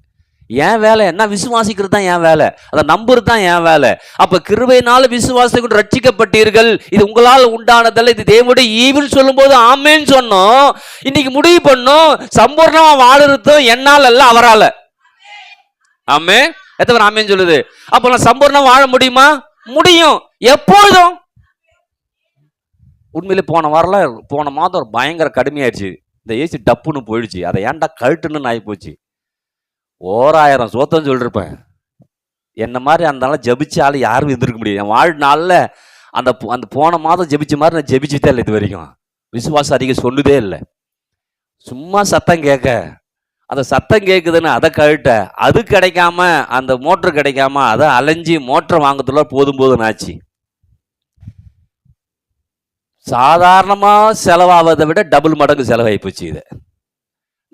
Speaker 1: என் வேலை என்ன? விசுவாசிக்கிறது தான் என் வேலை, அதை நம்புறது தான் என் வேலை. அப்ப கிருபையினால விசுவாசித்து ரட்சிக்கப்பட்டீர்கள், இது உங்களால் உண்டானதல்ல, இது தேவனுடைய ஈவுன்னு சொல்லும் போது ஆமேன்னு சொன்னோம். இன்னைக்கு முடிவு பண்ணோம், சம்பூர்ணமா வாழறதும் என்னால் அல்ல, அவரால. ஆமே. எத்தனை ஆமேன்னு சொல்லுது? அப்ப நான் சம்பூர்ணம் வாழ முடியுமா? முடியும். எப்போதும். உண்மையிலே போன மாதம் பயங்கர கடுமையாயிடுச்சு. இந்த ஏசி டப்புன்னு போயிடுச்சு. அதை ஏன்டா கழட்டுன்னு ஆகி போச்சு. 1000 சோத்தம் சொல்லிருப்பேன். என்ன மாதிரி அந்த நாள் ஜபிச்ச ஆள் யாரும் இருந்திருக்க முடியும். என் வாழ்நாளில் அந்த போன மாதம் ஜபிச்ச மாதிரி நான் ஜபிச்சுட்டே இல்லை இது வரைக்கும். விசுவாசம் அதிகம் சொன்னதே இல்லை. சும்மா சத்தம் கேட்க, அந்த சத்தம் கேட்குதுன்னு அதை கழட்ட, அது கிடைக்காம அந்த மோட்டர் கிடைக்காம அதை அலைஞ்சி மோட்டர் வாங்கறதுல போதும் ஆச்சு. சாதாரணமா செலவாவதை விட டபுள் மடங்கு செலவாகி போச்சு. இதை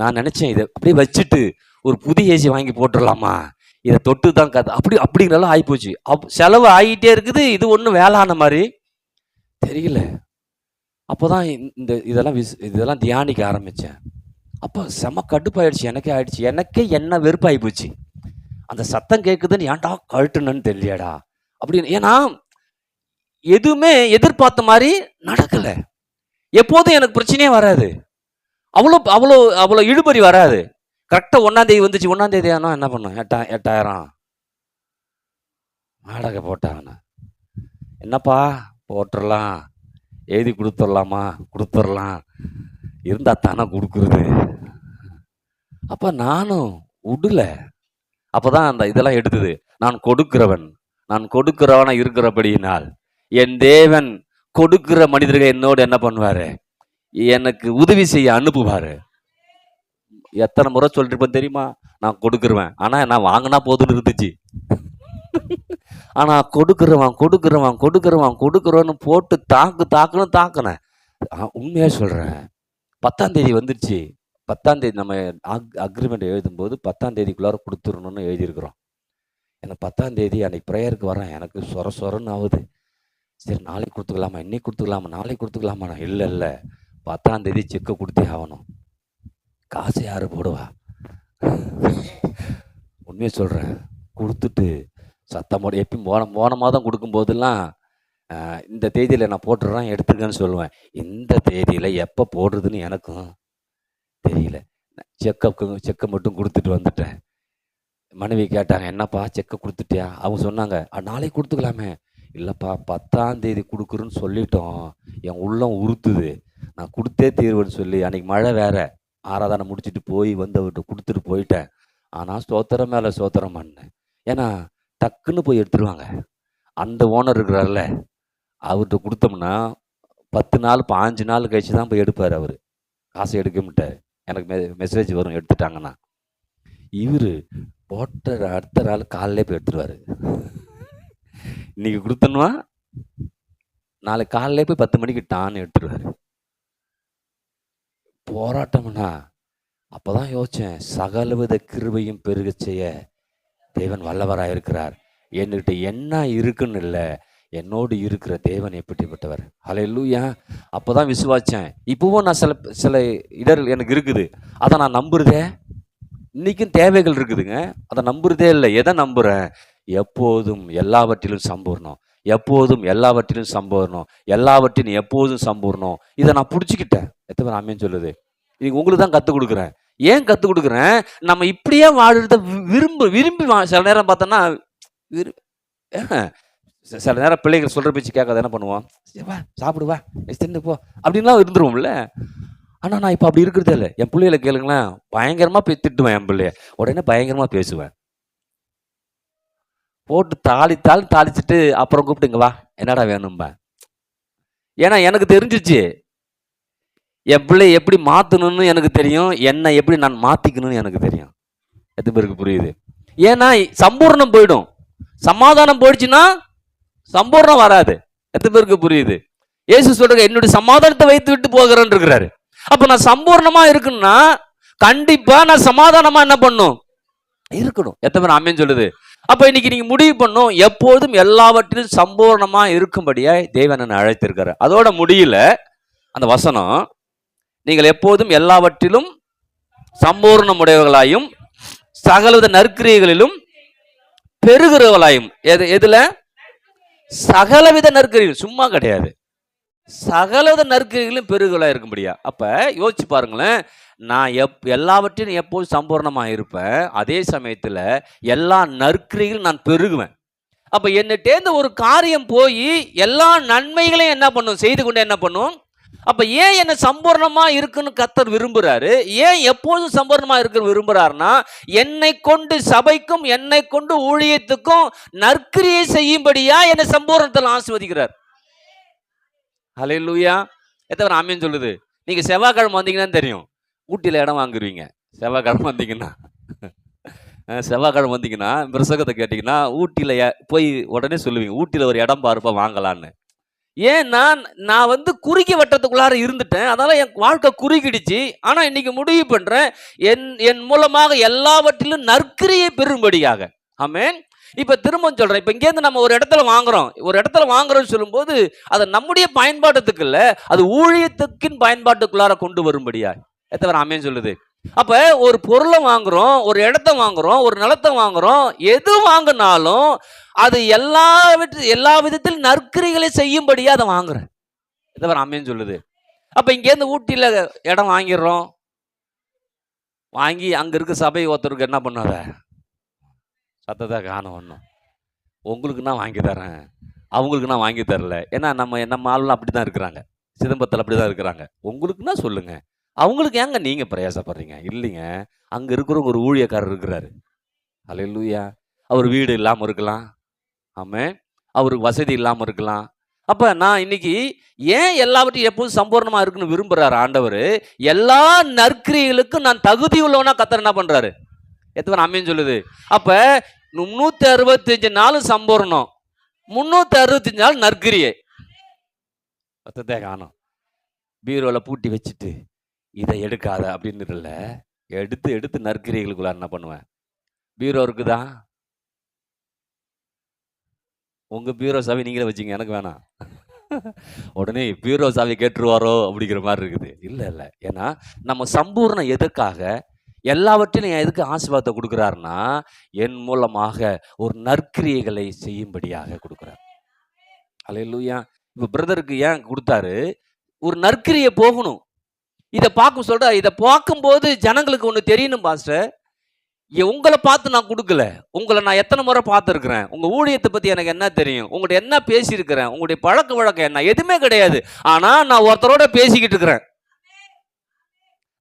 Speaker 1: நான் நினைச்சேன், இதை அப்படியே வச்சுட்டு ஒரு புதிய ஏசி வாங்கி போட்டுடலாமா, இதை தொட்டு தான் கதை அப்படிங்கிறலாம் ஆகிப்போச்சு. செலவு ஆகிட்டே இருக்குது. இது ஒன்றும் வேளான மாதிரி தெரியல. அப்போதான் இதெல்லாம் தியானிக்க ஆரம்பிச்சேன். அப்போ செம கடுப்பாயிடுச்சு. எனக்கே என்ன வெறுப்பாகி போச்சு. அந்த சத்தம் கேட்குதுன்னு ஏன்டா கழட்டுனன்னு தெரியலடா அப்படின்னு. ஏன்னா எதுவுமே எதிர்பார்த்த மாதிரி நடக்கல. எப்போதும் எனக்கு பிரச்சனையே வராது. அவ்வளோ அவ்வளோ அவ்வளோ இழுபறி வராது. கரெக்டாக 1ஆம் தேதி வந்துச்சு. 1ஆம் தேதி ஆனால் என்ன பண்ணோம், 8000 வாடகை போட்டாங்கண்ணா. என்னப்பா போட்டுடலாம், எழுதி கொடுத்துடலாமா, கொடுத்துடலாம், இருந்தால் தானே கொடுக்குறது. அப்போ நானும் விடல. அப்போ தான் அந்த இதெல்லாம் எடுத்தது. நான் கொடுக்கிறவனா இருக்கிறபடியினால் என் தேவன் கொடுக்கிற மனிதர்கள் என்னோடு என்ன பண்ணுவாரு, எனக்கு உதவி செய்ய அனுப்புவாரு. எத்தனை முறை சொல்லிருப்பேன் தெரியுமா, நான் கொடுக்குருவேன். ஆனால் நான் வாங்கினா போதுன்னு இருந்துச்சு. ஆனால் கொடுக்குறவன்னு போட்டு தாக்குன்னு. உண்மையாக சொல்கிறேன். 10ஆம் தேதி வந்துடுச்சு. 10ஆம் தேதி நம்ம அக்ரிமெண்ட் எழுதும்போது 10ஆம் தேதிக்குள்ளார கொடுத்துடணும்னு எழுதியிருக்கிறோம். எனக்கு 10ஆம் தேதி அன்னைக்கு ப்ரேயருக்கு வரேன். எனக்கு சொரன்னு ஆகுது. சரி நாளைக்கு கொடுத்துக்கலாமா, இன்னைக்கு கொடுத்துக்கலாமா, நாளைக்கு கொடுத்துக்கலாமா. இல்லை 10ஆம் தேதி செக்கை கொடுத்தே ஆகணும். காசு யார் போடுவா? உண்மையை சொல்கிறேன். கொடுத்துட்டு சத்தமோட எப்பயும் போன மாதம் கொடுக்கும்போதெல்லாம் இந்த தேதியில் நான் போட்டுடுறேன் எடுத்துக்கன்னு சொல்லுவேன். இந்த தேதியில் எப்போ போடுறதுன்னு எனக்கும் தெரியல. செக்கை மட்டும் கொடுத்துட்டு வந்துட்டேன். மனைவி கேட்டாங்க, என்னப்பா செக்கை கொடுத்துட்டியா? அவங்க சொன்னாங்க, நாளைக்கு கொடுத்துக்கலாமே. இல்லைப்பா 10ஆம் தேதி கொடுக்குறேன்னு சொல்லிட்டோம், என் உள்ளம் உறுத்துது, நான் கொடுத்தே தீர்வுன்னு சொல்லி அன்றைக்கி மழை வேற, ஆராதனை முடிச்சுட்டு போய் வந்து அவர்கிட்ட கொடுத்துட்டு போயிட்டேன். ஆனால் ஸ்தோத்திரம் மேலே ஸ்தோத்திரம் பண்ணேன். ஏன்னா டக்குன்னு போய் எடுத்துருவாங்க. அந்த ஓனர் இருக்கிறார்ல, அவர்கிட்ட கொடுத்தோம்னா 10 நாள் 5 நாள் கழிச்சு தான் போய் எடுப்பார். அவர் காசை எடுக்க மாட்டார். எனக்கு மெசேஜ் வரும் எடுத்துட்டாங்கன்னா. இவர் போட்ட அடுத்த நாள் காலையிலே போய் எடுத்துருவார். இன்னைக்கு கொடுத்தோன்னா நாளைக்கு காலையிலே போய் 10 மணிக்கு டான்னு எடுத்துருவார். போராட்டம்னா அப்போதான் யோசித்தேன், சகலவித கிருபையும் பெருக செய்ய தேவன் வல்லவராக இருக்கிறார். என்கிட்ட என்ன இருக்குன்னு இல்லை, என்னோடு இருக்கிற தேவன் எப்படிப்பட்டவர். ஹல்லேலூயா. அப்போ தான் விசுவாச்சேன். இப்போவும் நான் சில இடர்கள் எனக்கு இருக்குது, அதை நான் நம்புறதே. இன்றைக்கும் தேவைகள் இருக்குதுங்க, அதை நம்புறதே இல்லை. எதை நம்புகிறேன்? எப்போதும் எல்லாவற்றிலும் சம்பூர்ணம், எல்லாவற்றிலும் சம்பூர்ணம். இதை நான் பிடிச்சிக்கிட்டேன். எத்தனை பேர் ஆமேன்னு சொல்லுது? இது உங்களுக்கு தான் கற்றுக் கொடுக்குறேன். ஏன் கற்றுக் கொடுக்குறேன்? நம்ம இப்படியே வாழ்றத விரும்பி சில நேரம் பார்த்தோன்னா சில நேரம் பிள்ளைகள் சொல்கிற பேச்சு கேட்காத என்ன பண்ணுவோம், வா சாப்பிடுவா தின்னு போ அப்படின்லாம் இருந்துருவோம்ல. ஆனால் நான் இப்போ அப்படி இருக்கிறதே இல்லை. என் பிள்ளைகளை கேளுங்களேன், பயங்கரமாக போய் திட்டுவேன். என் பிள்ளைய உடனே பயங்கரமாக பேசுவேன். போட்டு தாளிச்சுட்டு அப்புறம் கூப்பிட்டுங்க வா என்னடா வேணும்பா. ஏன்னா எனக்கு தெரிஞ்சிச்சு, என் பிள்ளைய எப்படி மாற்றணும்னு எனக்கு தெரியும், என்னை எப்படி நான் மாற்றிக்கணும்னு எனக்கு தெரியும். எத்தனை பேருக்கு புரியுது? ஏன்னா சம்பூர்ணம் போயிடும், சமாதானம் போயிடுச்சுன்னா சம்பூர்ணம் வராது. எத்தனை பேருக்கு புரியுது? இயேசு சொல்றாரு, என்னுடைய சமாதானத்தை வைத்து விட்டு போகிறேன்னு இருக்கிறாரு. அப்போ நான் சம்பூர்ணமா இருக்குன்னா கண்டிப்பா நான் சமாதானமா என்ன பண்ணும் இருக்கணும். எத்தனை பேர் ஆமேன்னு சொல்லுது? அப்ப இன்னைக்கு நீங்க முடிவு பண்ணும், எப்போதும் எல்லாவற்றிலும் சம்பூர்ணமா இருக்கும்படியா தேவன் அழைத்திருக்காரு. அதோட முடியல அந்த வசனம், நீங்கள் எப்போதும் எல்லாவற்றிலும் சம்பூர்ணம் உடையவர்களாயும் சகலவித நற்கிரியைகளிலும் பெருகிறவர்களாயும். எதுல? சகலவித நற்கிரியைகள், சும்மா கிடையாது, சகலவித நற்கிரியைகளிலும் பெருகிறவர்களாக இருக்கும்படியா. அப்ப யோசிச்சு பாருங்களேன், நான் எல்லாவற்றையும் எப்போதும் சம்பூர்ணமாக இருப்பேன், அதே சமயத்தில் எல்லா நற்கிரிகளும் நான் பெருகுவேன். அப்போ என்னட்டேந்து ஒரு காரியம் போய் எல்லா நன்மைகளையும் என்ன பண்ணும், செய்து கொண்டு என்ன பண்ணும். அப்போ ஏன் என்ன சம்பூர்ணமாக இருக்குன்னு கர்த்தர் விரும்புகிறாரு? ஏன் எப்போதும் சம்பூர்ணமாக இருக்குன்னு விரும்புகிறாருன்னா, என்னை கொண்டு சபைக்கும் என்னை கொண்டு ஊழியத்துக்கும் நற்கிரியை செய்யும்படியா என்னை சம்பூர்ணத்தில் ஆசீர்வதிக்கிறார். ஹல்லேலூயா. எத்தனை ஆமேன்னு சொல்லுது? நீங்கள் செவ்வாய்க்கிழமை வந்தீங்கன்னா தெரியும், ஊட்டியில் இடம் வாங்குவீங்க. செவ்வாய்க்கிழமை வந்தீங்கன்னா பிரசங்கத்தை கேட்டிங்கன்னா ஊட்டியில் போய் உடனே சொல்லுவீங்க, ஊட்டியில் ஒரு இடம் பாருப்பா வாங்கலான்னு. ஏன்னா நான் குறுகிய வட்டத்துக்குள்ளார இருந்துட்டேன், அதனால என் வாழ்க்கை குறுகிடுச்சு. ஆனா இன்னைக்கு முடிவு பண்றேன், என் என் மூலமாக எல்லாவற்றிலும் நற்கிரியை பெறும்படியாக. ஆமென். இப்ப திரும்பவும் சொல்றேன், இப்ப இங்கேருந்து நம்ம ஒரு இடத்துல வாங்குறோம்னு சொல்லும்போது அது நம்முடைய பயன்பாட்டுக்கு இல்ல, அது ஊழியத்துக்கின் பயன்பாட்டுக்குள்ளார கொண்டு வரும்படியா. எத்தனை பேர் ஆமென் சொல்லுது? அப்ப ஒரு பொருளை வாங்குறோம், ஒரு இடத்த வாங்குறோம், ஒரு நிலத்தை வாங்குறோம், எது வாங்கினாலும் அது எல்லா விதத்திலும் நற்கிரிகளை செய்யும்படியா அதை வாங்குறேன். எத்தனை பேர் ஆமென் சொல்லுது? அப்ப இங்கேருந்து ஊட்டியில இடம் வாங்கிடுறோம், வாங்கி அங்க இருக்க சபை ஒருத்தருக்கு என்ன பண்ணாத சத்தத்தை காணும் ஒன்றும், உங்களுக்கு நான் வாங்கி தரேன், அவங்களுக்கு நான் வாங்கி தரல. ஏன்னா நம்ம ஆளுலாம் அப்படி தான் இருக்கிறாங்க, சிதம்பரத்தில் அப்படி தான் இருக்கிறாங்க. உங்களுக்குன்னா சொல்லுங்க, அவங்களுக்கு ஏங்க நீங்க பிரயாசப்படுறீங்க? இல்லைங்க, அங்க இருக்கிற ஒரு ஊழியக்காரர் இருக்கிறாரு. அல்லேலூயா. அவர் வீடு இல்லாமல் இருக்கலாம், ஆமென், அவருக்கு வசதி இல்லாமல் இருக்கலாம். அப்ப நான் இன்னைக்கு ஏன் எல்லாவற்றையும் எப்போதும் சம்பூர்ணமா இருக்குன்னு விரும்புறாரு ஆண்டவர்? எல்லா நற்கிரியைகளுக்கும் நான் தகுதி உள்ளவனா கர்த்தர் என்ன பண்றாரு? எத்தனை ஆமென் சொல்லுது? அப்ப 365 நாளும் சம்பூர்ணம், 365 நாள் நற்கிரியை. பத்தத்தை காணும். பீரோல பூட்டி வச்சுட்டு இதை எடுக்காத அப்படின்னு இல்ல, எடுத்து நற்கிரிகளுக்குள்ள என்ன பண்ணுவேன்? பீரோ இருக்குதா? உங்க பீரோ சாவி நீங்களே வச்சுங்க, எனக்கு வேணாம். உடனே பீரோ சாவி கேட்டுருவாரோ அப்படிங்கிற மாதிரி இருக்குது. இல்ல, ஏன்னா நம்ம சம்பூர்ணம் எதற்காக, எல்லாவற்றிலும் எதுக்கு ஆசீர்வாதத்தை கொடுக்குறாருன்னா, என் மூலமாக ஒரு நற்கிரியைகளை செய்யும்படியாக கொடுக்குறார். அல்லேலூயா. இப்ப பிரதருக்கு ஏன் கொடுத்தாரு? ஒரு நற்கிரியை போகணும். இதை பார்க்கும்போது ஜனங்களுக்கு ஒன்று தெரியணும் பாஸ்டர், உங்களை பார்த்து நான் கொடுக்கல, உங்களை நான் எத்தனை முறை பார்த்துருக்கிறேன், உங்க ஊழியத்தை பத்தி எனக்கு என்ன தெரியும், உங்கள்கிட்ட என்ன பேசியிருக்கிறேன், உங்களுடைய பழக்க வழக்கம் என்ன, எதுவுமே கிடையாது. ஆனா நான் ஒருத்தரோட பேசிக்கிட்டு இருக்கிறேன்,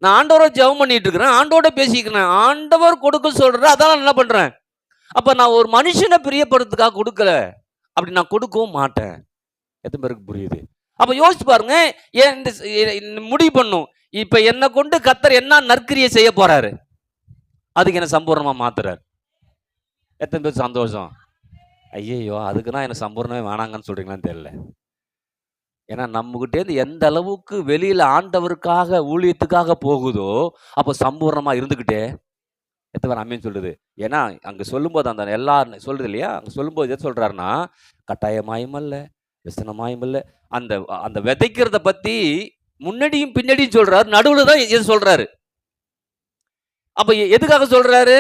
Speaker 1: நான் ஆண்டவரோட ஜெபம் பண்ணிட்டு இருக்கிறேன், ஆண்டோட பேசிக்கிறேன், ஆண்டவர் கொடுக்க சொல்ற, அதான் என்ன பண்றேன். அப்ப நான் ஒரு மனுஷனை பிரியப்படுறதுக்காக கொடுக்கல, அப்படி நான் கொடுக்கவும் மாட்டேன். எத்தனை பேருக்கு புரியுது? அப்ப யோசிச்சு பாருங்க, ஏன் முடிவு பண்ணும், இப்ப என்னை கொண்டு கர்த்தர் என்ன நற்கிரியை செய்ய போறாரு, அதுக்கு என்ன சம்பூர்ணமா மாத்துறாரு. எத்தனை பேர் சந்தோஷம்? ஐயோ, அதுக்குன்னா என்ன சம்பூர்ணமே வேணாங்கன்னு சொல்றீங்களான்னு தெரியல. ஏன்னா நம்மகிட்டேருந்து எந்த அளவுக்கு வெளியில ஆண்டவருக்காக ஊழியத்துக்காக போகுதோ அப்போ சம்பூர்ணமா இருந்துகிட்டே. எத்தனை பேர் ஆமென் சொல்லுது? ஏன்னா அங்க சொல்லும்போது அந்த எல்லாரும் சொல்றது இல்லையா, அங்க சொல்லும்போது எது சொல்றாருன்னா, கட்டாயமாயும் அல்ல, விசனமாயும் இல்லை, அந்த அந்த விதைக்கிறத பத்தி முன்னாடியும் பின்னாடியும் சொல்றாரு, நடுவுல தான் எது சொல்றாரு. அப்ப எதுக்காக சொல்றாரு?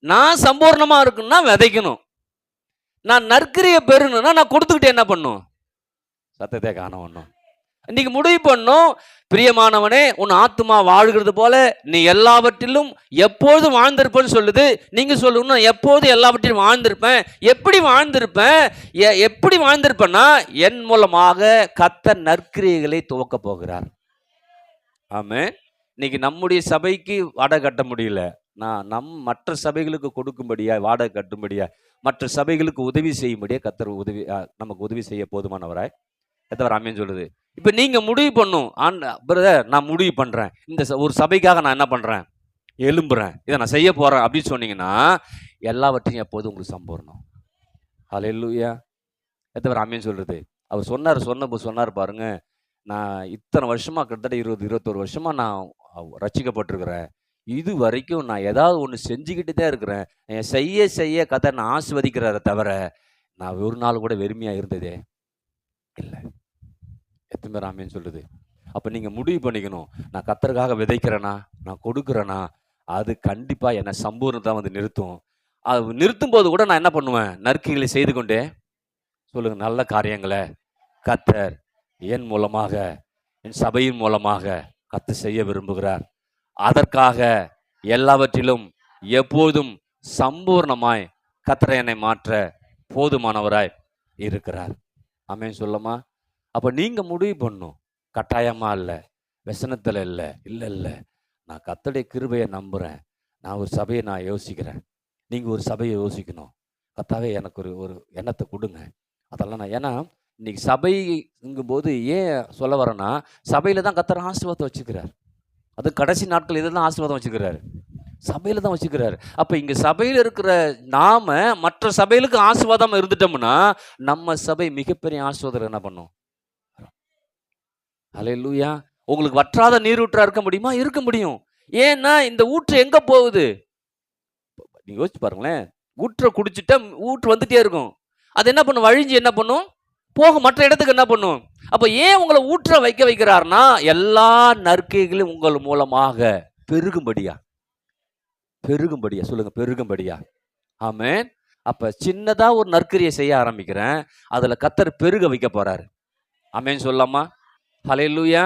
Speaker 1: நான் சம்பூர்ணமா இருக்குன்னா விதைக்கணும், நான் நற்கிரியை பெறணும்னா நான் கொடுத்துக்கிட்டு என்ன பண்ணும்? சத்தத்தை காண ஒண்ணும். இன்னைக்கு முடிவு பண்ணும், பிரியமானவனே, உன் ஆத்துமா வாழ்கிறது போல நீ எல்லாவற்றிலும் எப்போதும் வாழ்ந்திருப்பேன்னு சொல்லுது. நீங்க சொல்லணும், எப்போதும் எல்லாவற்றிலும் வாழ்ந்திருப்பேன். எப்படி வாழ்ந்திருப்பேன்னா, என் மூலமாக கர்த்தர் நற்கிரியைகளை துவக்க போகிறார். ஆமென். இன்னைக்கு நம்முடைய சபைக்கு வாடகை கட்ட முடியல, நான் மற்ற சபைகளுக்கு கொடுக்கும்படியா, வாடகை கட்டும்படியா, மற்ற சபைகளுக்கு உதவி செய்யும்படியா கர்த்தர் நமக்கு உதவி செய்ய போதுமானவராய். எத்தவர் ஆமென் சொல்லுது? இப்ப நீங்க முடிவு பண்ணும், பிரதர் நான் முடிவு பண்றேன், இந்த ஒரு சபைக்காக நான் என்ன பண்றேன், எழும்புறேன், இதை நான் செய்ய போறேன் அப்படின்னு சொன்னீங்கன்னா எல்லாவற்றையும் எப்போதும் உங்களுக்கு சம்பூர்ணம். ஹல்லேலூயா. எத்தவர் ஆமென் சொல்றது? அவர் சொன்னார் பாருங்க, நான் இத்தனை வருஷமா, கிட்டத்தட்ட 20-21 வருஷமா நான் ரட்சிக்கப்பட்டிருக்கிறேன், இது வரைக்கும் நான் ஏதாவது ஒன்று செஞ்சுக்கிட்டு தான் இருக்கிறேன், செய்ய கதை நான் ஆசிர்வதிக்கிறார தவிர நான் ஒரு நாள் கூட வெறுமையா இருந்ததே இல்லை. எத்தனை பேர் ஆமென் சொல்லுது? அப்ப நீங்க முடிவு பண்ணிக்கணும், நான் கர்த்தருக்காக விதைக்கிறேனா, நான் கொடுக்குறேனா, அது கண்டிப்பா என்னை சம்பூர்ணத்தை நிறுத்தும். அது நிறுத்தும் போது கூட நான் என்ன பண்ணுவேன்? நற்கிரிகளை செய்து கொண்டே சொல்லுங்க, நல்ல காரியங்களை கர்த்தர் என் மூலமாக, என் சபையின் மூலமாக கர்த்தர் செய்ய விரும்புகிறார். அதற்காக எல்லாவற்றிலும் எப்போதும் சம்பூர்ணமாய் கர்த்தர் என்னை மாற்ற போதுமானவராய் இருக்கிறார். ஆமென் சொல்லுமா? அப்ப நீங்க முடிவு பண்ணும், கட்டாயமா இல்லை, व्यसனத்தில் இல்லை, நான் கர்த்தருடைய கிருபையை நம்புறேன், நான் ஒரு சபையை நான் யோசிக்கிறேன். நீங்க ஒரு சபையை யோசிக்கணும், கர்த்தாவே எனக்கு ஒரு எண்ணத்தை கொடுங்க. அதெல்லாம் நான், ஏன்னா இன்னைக்கு சபைங்கும்போது ஏன் சொல்ல வரேன்னா, சபையில தான் கர்த்தர் ஆசீர்வாதத்தை வச்சுக்கிறார். அது கடைசி நாட்கள் இதெல்லாம் ஆசீர்வாதம் வச்சுக்கிறாரு, சபையில தான் வச்சுக்கிறாரு. அப்ப இங்க சபையில இருக்கிற நாம மற்ற சபைகளுக்கு ஆசீர்வாதம் இருந்துட்டோம்னா நம்ம சபை மிகப்பெரிய ஆசீர்வாதம் என்ன பண்ணும்? ஹல்லேலூயா. உங்களுக்கு வற்றாத நீரூற்றா இருக்க முடியுமா? இருக்க முடியும். ஏன்னா இந்த ஊற்று எங்க போகுது? நீங்க யோசிச்சு பாருங்களேன். ஊற்ற குடிச்சிட்டா ஊற்று வந்துட்டே இருக்கும். அது என்ன பண்ணும்? வழிஞ்சு என்ன பண்ணும்? போகும், மற்ற இடத்துக்கு என்ன பண்ணும்? அப்ப ஏன் உங்களை ஊற்ற வைக்க வைக்கிறார்னா, எல்லா நற்கிரிகளும் உங்கள் மூலமாக பெருகும்படியா. பெருகும்படியா சொல்லுங்க, பெருகும்படியா. ஆமென். அப்ப சின்னதா ஒரு நற்கிரியை செய்ய ஆரம்பிக்கிறேன், அதுல கர்த்தர் பெருக வைக்க போறாரு. ஆமென் சொல்லலாமா? ஹல்லேலூயா.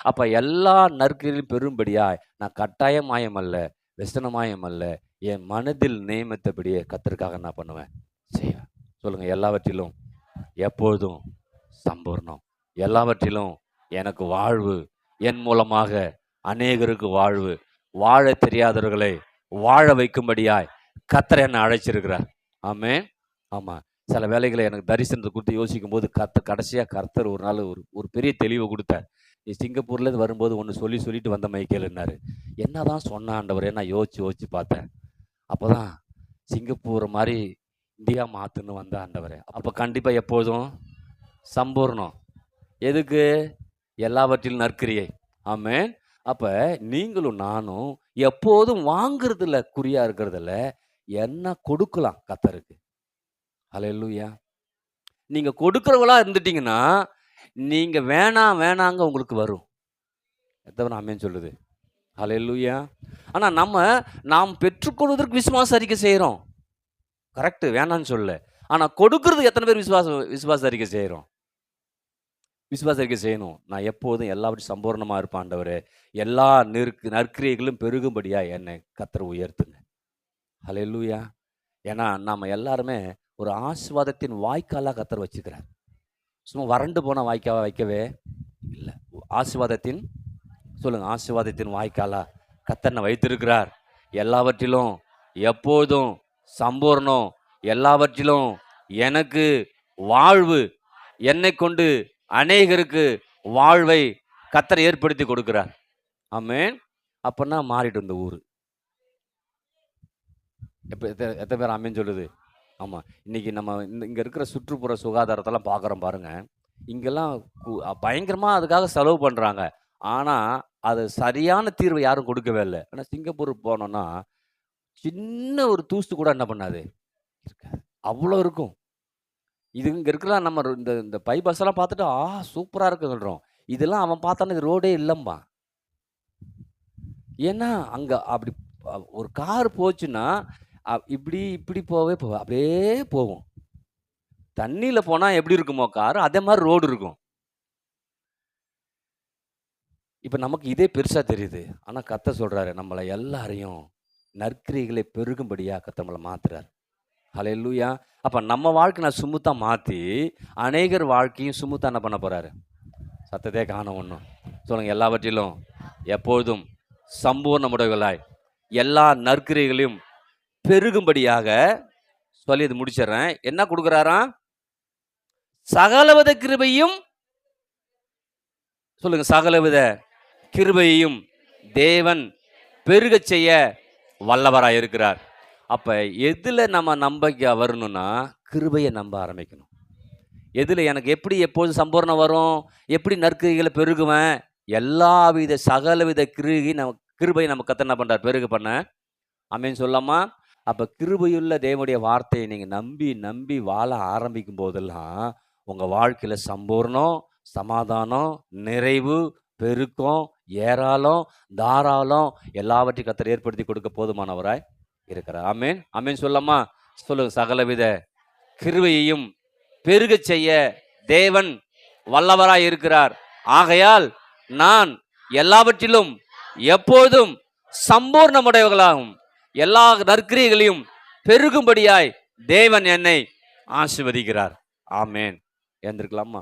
Speaker 1: அப்ப எல்லா நற்கிரியிலும் பெரும்படியாய் நான் கட்டாயமாயம் அல்ல, வெசனமாயம் அல்ல, என் மனதில் நியமித்தபடியே கர்த்தருக்காக என்ன பண்ணுவேன்? செய்வேன். சொல்லுங்க, எல்லாவற்றிலும் எப்பொழுதும் சம்பூர்ணம், எல்லாவற்றிலும் எனக்கு வாழ்வு, என் மூலமாக அநேகருக்கு வாழ்வு, வாழ தெரியாதவர்களை வாழ வைக்கும்படியாய் கர்த்தர் என்னை அழைச்சிருக்கிறார். ஆமென். ஆமா. சில வேளைகளை எனக்கு தரிசனத்தை கொடுத்து யோசிக்கும் போது கடைசியாக கர்த்தர் ஒரு நாள் ஒரு பெரிய தெளிவை கொடுத்தார். நீ சிங்கப்பூர்லேருந்து வரும்போது ஒன்று சொல்லிட்டு வந்த மைக்கேல்னாரு. என்னதான் சொன்ன ஆண்டவரே, நான் யோசிச்சு பார்த்தேன். அப்போ தான் சிங்கப்பூர் மாதிரி இந்தியா மாற்றுன்னு வந்த ஆண்டவரே. அப்போ கண்டிப்பாக எப்போதும் சம்பூர்ணம். எதுக்கு? எல்லாவற்றிலும் நற்கிரியை. ஆமென். அப்போ நீங்களும் நானும் எப்போதும் வாங்குறதுல குறியா இருக்கிறதுல என்ன கொடுக்கலாம் கர்த்தருக்கு. ஹல்லேலூயா. நீங்க கொடுக்கிறவங்களா இருந்துட்டீங்கன்னா, நீங்க வேணாங்க உங்களுக்கு வரும். எத்தனை ஆமென் சொல்லுது? ஹல்லேலூயா. ஆனா நாம் பெற்றுக்கொள்வதற்கு விசுவாச அறிக்கை செய்கிறோம். கரெக்ட், வேணான்னு சொல்லல. ஆனா கொடுக்கறதுக்கு எத்தனை பேர் விசுவாச அறிக்கை செய்கிறோம்? விசுவாச அறிக்கை செய்யணும். நான் எப்போதும் எல்லாவற்றையும் சம்பூர்ணமா இருப்பேன் ஆண்டவரே. எல்லா நற்கிரியைகளும் பெருகும்படியா என்னை கர்த்தர் உயர்த்துங்க. ஹல்லேலூயா. ஏன்னா நாம எல்லாருமே ஒரு ஆசீர்வாதத்தின் வாய்க்காலாக கர்த்தர் வச்சுக்கிறார். சும்மா வறண்டு போன வாய்க்காவா வைக்கவே இல்லை. ஆசீர்வாதத்தின் சொல்லுங்க, ஆசீர்வாதத்தின் வாய்க்காலா கர்த்தர் வைத்திருக்கிறார். எல்லாவற்றிலும் எப்போதும் சம்பூர்ணம், எல்லாவற்றிலும் எனக்கு வாழ்வு, என்னை கொண்டு அநேகருக்கு வாழ்வை கர்த்தர் ஏற்படுத்தி கொடுக்கிறார். ஆமென். அப்பன்னா மாறிட்டு இந்த ஊர். எத்தனை பேர் ஆமென் சொல்லுது? ஆமாம். இன்றைக்கி நம்ம இங்கே இருக்கிற சுற்றுப்புற சுகாதாரத்தெல்லாம் பார்க்குறோம் பாருங்கள். இங்கெல்லாம் பயங்கரமாக அதுக்காக செலவு பண்ணுறாங்க. ஆனால் அது சரியான தீர்வை யாரும் கொடுக்கவே இல்லை. ஆனால் சிங்கப்பூருக்கு போனோன்னா சின்ன ஒரு தூசு கூட என்ன பண்ணாது, அவ்வளோ இருக்கும். இது இங்கே இருக்கலாம். நம்ம இந்த பைபாஸெல்லாம் பார்த்துட்டு சூப்பராக இருக்குன்றோம். இதெல்லாம் அவன் பார்த்தானே இது ரோடே இல்லைம்பா. ஏன்னா அங்கே அப்படி ஒரு கார் போச்சுன்னா இப்படி போகவே அப்படியே போகும். தண்ணியில் போனால் எப்படி இருக்குமோ கார், அதே மாதிரி ரோடு இருக்கும். இப்போ நமக்கு இதே பெருசாக தெரியுது. ஆனால் கர்த்தர் சொல்கிறாரு, நம்மளை எல்லாரையும் நற்கிரிகளை பெருகும்படியாக கர்த்தர் நம்மளை மாற்றுறார். ஹல்லேலூயா. அப்போ நம்ம வாழ்க்கை நான் சுமுத்தாக மாற்றி அநேகர் வாழ்க்கையும் சுமுத்தாக என்ன பண்ண போகிறாரு? சத்தத்தை காண ஒன்றும் சொல்லுங்கள், எல்லாவற்றிலும் எப்பொழுதும் சம்பூர்ணமுடையவர்களாய் எல்லா நற்கிரிகளையும் பெருகும்படியாக சொல்லி இது முடிச்சிடறேன். என்ன கொடுக்குறாராம்? சகலவித கிருபையும் சொல்லுங்க, சகலவித கிருபையையும் தேவன் பெருக செய்ய வல்லவராக இருக்கிறார். அப்ப எதுல நம்ம நம்பிக்கை வரணும்னா கிருபையை நம்ப ஆரம்பிக்கணும். எதுல எனக்கு எப்படி எப்போது சம்பூர்ணம் வரும், எப்படி நற்கிரிகளை பெருகுவேன்? எல்லாவித சகலவித கிருபை நம்ம கர்த்தர் என்ன பண்றார்? பெருக பண்ண. ஆமென் சொல்லாமா? அப்போ கிருபையுள்ள தேவனுடைய வார்த்தையை நீங்கள் நம்பி வாழ ஆரம்பிக்கும் போதெல்லாம் உங்கள் வாழ்க்கையில் சம்பூர்ணம், சமாதானம், நிறைவு, பெருக்கம், ஏராளம், தாராளம் எல்லாவற்றையும் கர்த்தர் ஏற்படுத்தி கொடுக்க போதுமானவராய் இருக்கிறார். ஆமென். ஆமென் சொல்லாமா? சொல்லுங்க, சகலவித கிருபையையும் பெருக செய்ய தேவன் வல்லவராய் இருக்கிறார். ஆகையால் நான் எல்லாவற்றிலும் எப்போதும் சம்பூர்ணமுடையவர்களாகும் எல்லா நற்கிரியைகளையும் பெருகும்படியாய் தேவன் என்னை ஆசீர்வதிக்கிறார். ஆமென். எழுந்திருக்கலாமா?